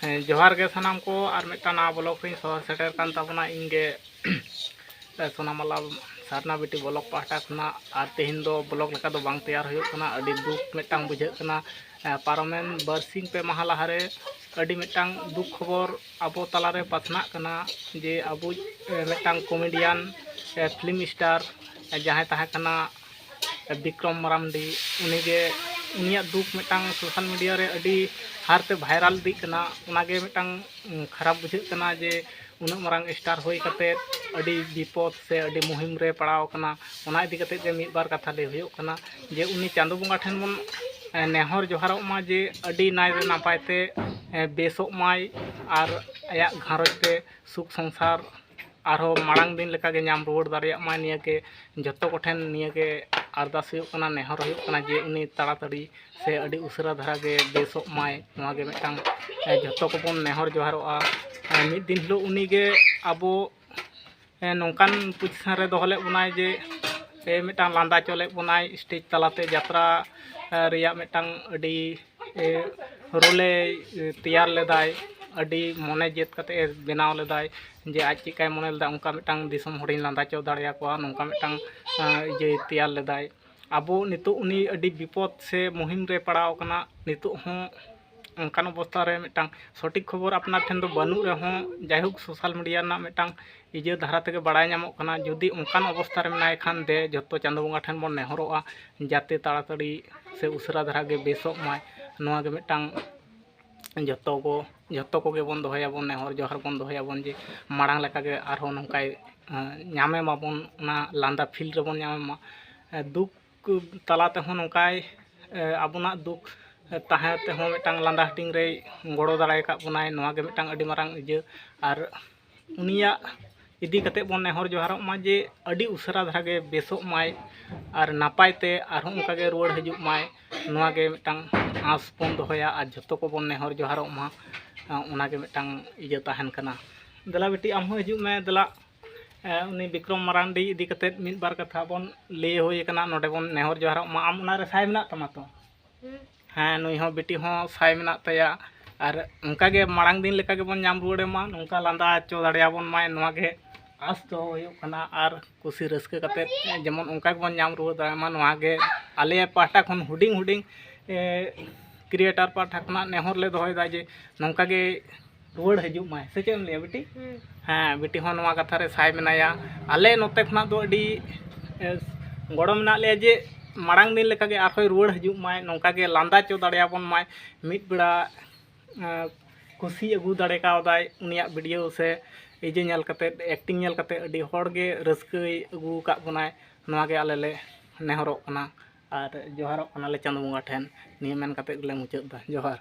जोहार के सानाम को और मिट्टा ना ब्लॉक इन सहर सेटर कान ताबना इनगे सोनामाला सारना बेटी ब्लॉक पाहटा खुना और तेहिन दो ब्लॉक लेका दो बांग तैयार हुयो कना अडी दुख मिट्टांग बुझे कना पारमेन बरसिंग पे महा लहारे अडी मिट्टांग दुख खबर अबो तलारे पाथना कना जे अबो मिट्टांग कॉमेडियन फिल्म स्टार जहां ताहे कना विक्रम मरांडी उनीगे उनिया दुख मिट्टांग सोशल मीडिया रे अडी हारते वायरल दी कना उनागे मिट्टांग खराब बुझे कना जे उन मारांग स्टार होई कते अडी विपद से अडी मुहिम रे पड़ाव कना उना इदी कते जे मिद बार कथा ले हुयो कना जे उनी चांदो बंगा ठेन बन नेहर जोहारोग मा जे अडी नाय रे नापायते बेसोग माय और आया घारोज पे सुख संसार आरो मांग दिन लेका गे नाम रुवाड़ दाड़िया मा निया के जत्तो कोठेन निया के अरदास हुयो कना नेहर हुयो कना जे उनी ताड़ाताड़ी से अडी उसरा धरा गे बेसोग माय नोआ गे मिट्टांग जत्तो को बन नेहर जोहारोगा मिद दिन हिलो उनी गे आबो नोंकान पोजिशन रे दोहले बनाय जे मिट्टांग लांदा चले बनाय स्टेज तलाते यात्रा रिया मिट्टांग अडी रोले तैयार लेदाय अडी मने जेत कते बनाव लेदाय जे आज चिकाय मने लेदा उनका मिट्टांग दिसम होड़ी लांदा चो दाड़िया को नोंका मिट्टांग जे तैयार लेदाय आबो नितो उनी अडी विपद से मुहिम रे पड़ाव कना नितो हों उनकान अवस्था रे मिट्टांग सटीक खबर अपना ठेन दो बनू रे हों जायहुक सोशल मीडिया ना मिट्टांग इजे धारा तेगे बड़ाय नामोग कना जुदी उनकान अवस्था रे मेनाय खान दे जत्तो चांदो बंगा ठेन बन नेहरोआ जाते ताड़ाताड़ी से उसरा धरा गे बेसोग माय नोआ गे मिट्टांग जत्तो को गे बन दोहयाबन नेहर जोहार बन दोहयाबन जे माड़ांग लेका गे आरो नंकाय नामे माबन ना लांदा फील रे बन नामे मा दुख तलाते हों नंकाय आबुना दुख ताहे ते हों मिट्टांग लांदा हटिंग रे गड़ो दाड़ाय का बनाय नोआ गे मिट्टांग अडी मारांग इजे और उनिया इदी कते बन नेहर जोहारोग मा जे अडी उसरा धरा गे बेसोग माय और नापायते आरो उनका गे रुवाड़ हजु माय नोआ गे मिट्टांग आस बन दोहया और जत्तो को बन नेहर जोहारोग मा उना गे मिट्टांग इजे ताहेन कना दला बेटी आम हो हजु मे दला उनी विक्रम मरांडी इदी कते मिद बार कथा बन ले होय कना नोडे बन नेहर जोहारोग मा आम उना रे साय मेना तमा तो हाँ नुई हो बेटी हो साय मेना तया और उनका गे मांग दिन लेका गे बन नाम रुवाड़े मा नोंका लांदा चो दाड़ियाबन मा नोआ गे आस तो होयो कना और कुसी रस्के कते जेमन उनका गे बन नाम रुवाड़ दाड़े मा नोआ गे आले पाहटा खन हुडिंग हुडिंग क्रिएटर पाहटा खना नेहर ले दोहय दा जे नोंका गे रुवाड़ हजु मा से चेम ले बेटी हाँ बेटी हो नोआ कथा रे साय मेनाया आले नोते खना दो अडी गड़ो मेना ले जे मांग दिन लेका गे आखोय रुवाड़ हजु माय नोंका गे लांदा चो दाड़ियाबन माय मिद बेड़ा खुशी अगू दाड़े कावदाय उनिया वीडियो से इजे नेल कते एक्टिंग नेल कते अडी होड़ गे रस्कय अगू का बनाय नोआ गे आले ले नेहरोग कना और जोहारोग कना ले चांदो बंगा ठेन निये मेन कते ले मुचाद दा जोहार।